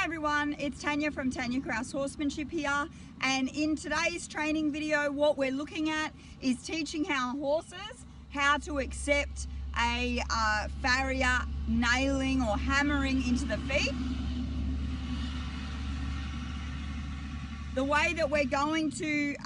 Hi everyone, it's Tanja from Tanja Kraus Horsemanship here, and in today's training video what we're looking at is teaching our horses how to accept a farrier nailing or hammering into the feet. The way that we're going to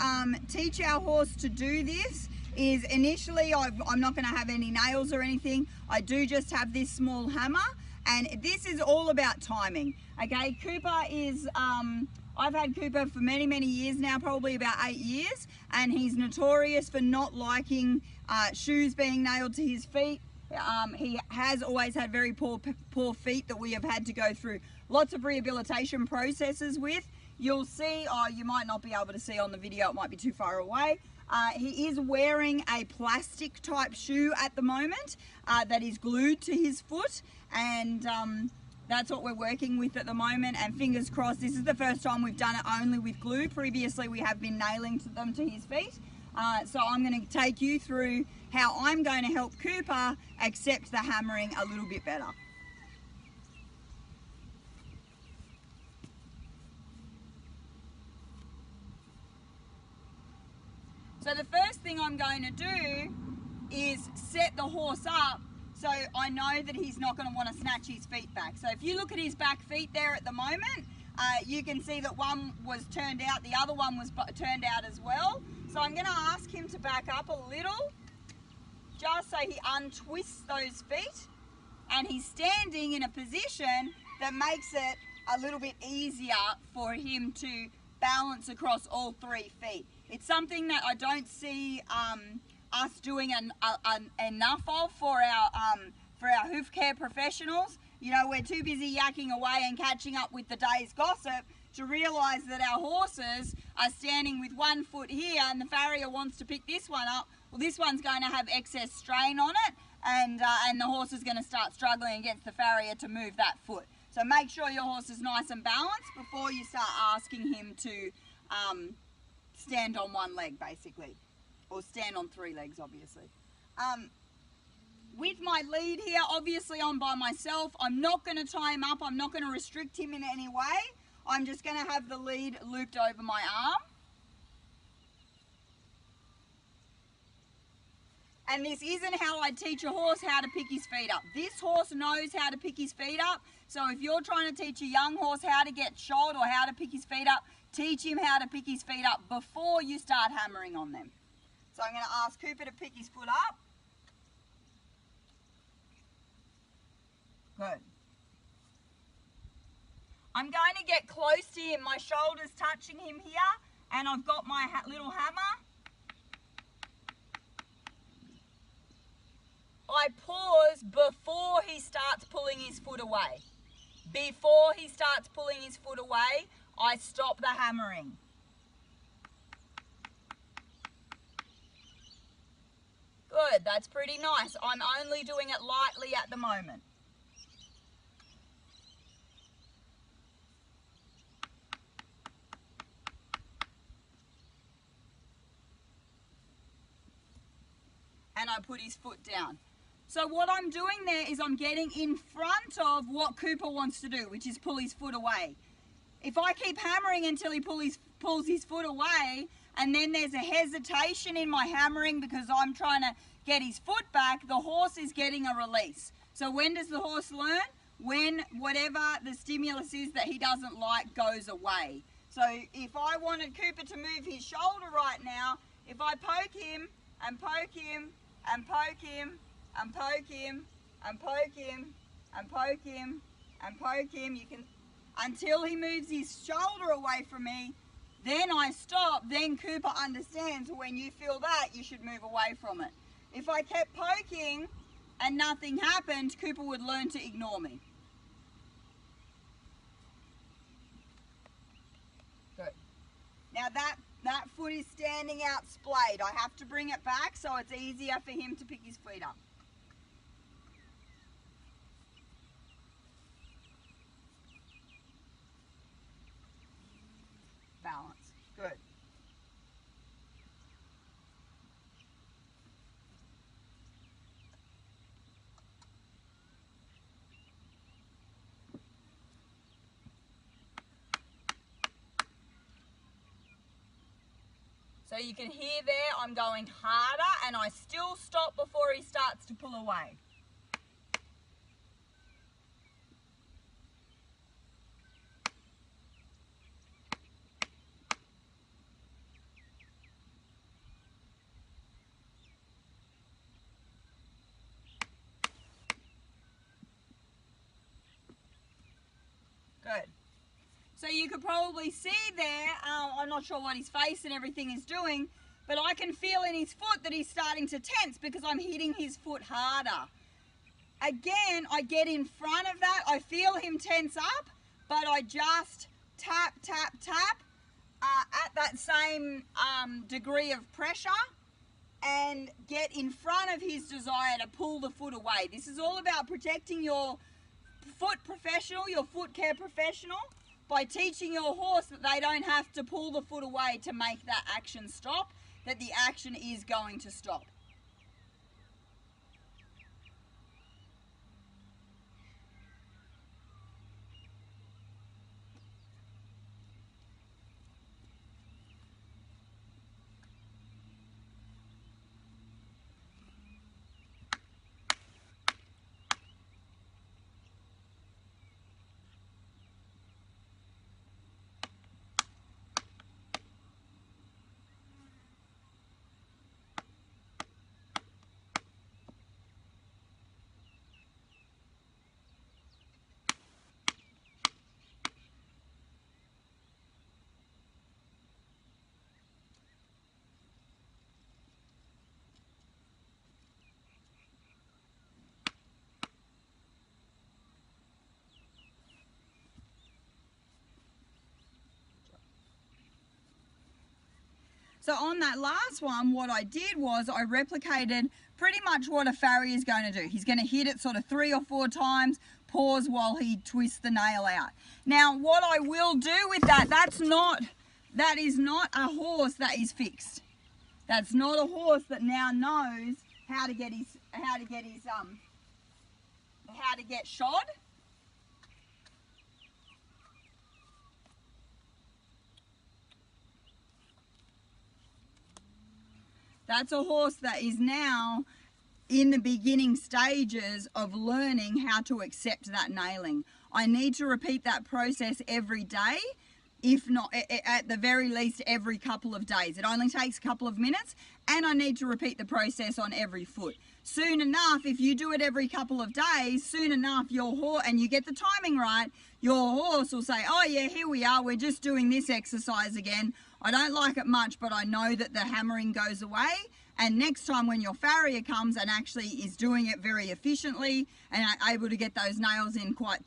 teach our horse to do this is initially I'm not going to have any nails or anything. I do just have this small hammer, and this is all about timing. Okay, Cooper is, I've had Cooper for many years now, probably about 8 years, and he's notorious for not liking shoes being nailed to his feet. He has always had very poor feet that we have had to go through lots of rehabilitation processes with. You'll see, you might not be able to see on the video, it might be too far away. He is wearing a plastic type shoe at the moment that is glued to his foot, and that's what we're working with at the moment, and fingers crossed this is the first time we've done it only with glue. Previously we have been nailing them to his feet. So I'm going to take you through how I'm going to help Cooper accept the hammering a little bit better. So the first thing I'm going to do is set the horse up so I know that he's not going to want to snatch his feet back. So if you look at his back feet there at the moment, you can see that one was turned out, the other one was turned out as well. So I'm going to ask him to back up a little, just so he untwists those feet, and he's standing in a position that makes it a little bit easier for him to balance across all 3 feet. It's something that I don't see us doing enough of for our hoof care professionals. You know, we're too busy yakking away and catching up with the day's gossip to realise that our horses are standing with one foot here, and the farrier wants to pick this one up. Well, this one's going to have excess strain on it, and the horse is going to start struggling against the farrier to move that foot. So make sure your horse is nice and balanced before you start asking him to stand on one leg, basically, or stand on 3 legs, obviously. With my lead here, obviously I'm by myself. I'm not going to tie him up. I'm not going to restrict him in any way. I'm just going to have the lead looped over my arm. And this isn't how I teach a horse how to pick his feet up. This horse knows how to pick his feet up. So if you're trying to teach a young horse how to get shod or how to pick his feet up, teach him how to pick his feet up before you start hammering on them. So I'm going to ask Cooper to pick his foot up. Good. I'm going to get close to him. My shoulder's touching him here, and I've got my little hammer. I pause before he starts pulling his foot away. Before he starts pulling his foot away, I stop the hammering. Good, that's pretty nice. I'm only doing it lightly at the moment. And I put his foot down. So what I'm doing there is I'm getting in front of what Cooper wants to do, which is pull his foot away. If I keep hammering until he pulls his foot away, and then there's a hesitation in my hammering because I'm trying to get his foot back, the horse is getting a release. So when does the horse learn? When whatever the stimulus is that he doesn't like goes away. So if I wanted Cooper to move his shoulder right now, if I poke him and poke him and poke him and poke him and poke him and poke him and poke him, you can, until he moves his shoulder away from me, then I stop. Then Cooper understands when you feel that you should move away from it. If I kept poking and nothing happened, Cooper would learn to ignore me. Good. Now that foot is standing out splayed. I have to bring it back so it's easier for him to pick his feet up. Balance. Good. So you can hear there I'm going harder and I still stop before he starts to pull away. Good. So you could probably see there, I'm not sure what his face and everything is doing, but I can feel in his foot that he's starting to tense because I'm hitting his foot harder. Again, I get in front of that, I feel him tense up, but I just tap, tap, tap at that same degree of pressure and get in front of his desire to pull the foot away. This is all about protecting your foot professional, your foot care professional, by teaching your horse that they don't have to pull the foot away to make that action stop, that the action is going to stop. So on that last one, what I did was I replicated pretty much what a farrier is going to do. He's going to hit it sort of 3 or 4 times, pause while he twists the nail out. Now, what I will do with that, that is not a horse that is fixed. That's not a horse that now knows how to get shod. That's a horse that is now in the beginning stages of learning how to accept that nailing. I need to repeat that process every day, if not at the very least every couple of days. It only takes a couple of minutes, and I need to repeat the process on every foot. Soon enough, if you do it every couple of days, soon enough your horse, and you get the timing right, your horse will say, oh yeah, here we are, we're just doing this exercise again. I don't like it much, but I know that the hammering goes away. And next time when your farrier comes and actually is doing it very efficiently and are able to get those nails in quite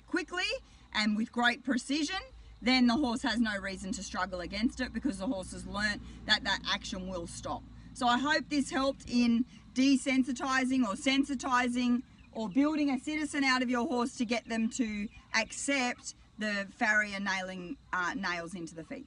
quickly and with great precision, then the horse has no reason to struggle against it because the horse has learnt that that action will stop. So I hope this helped in desensitizing or sensitizing or building a citizen out of your horse to get them to accept the farrier nailing nails into the feet.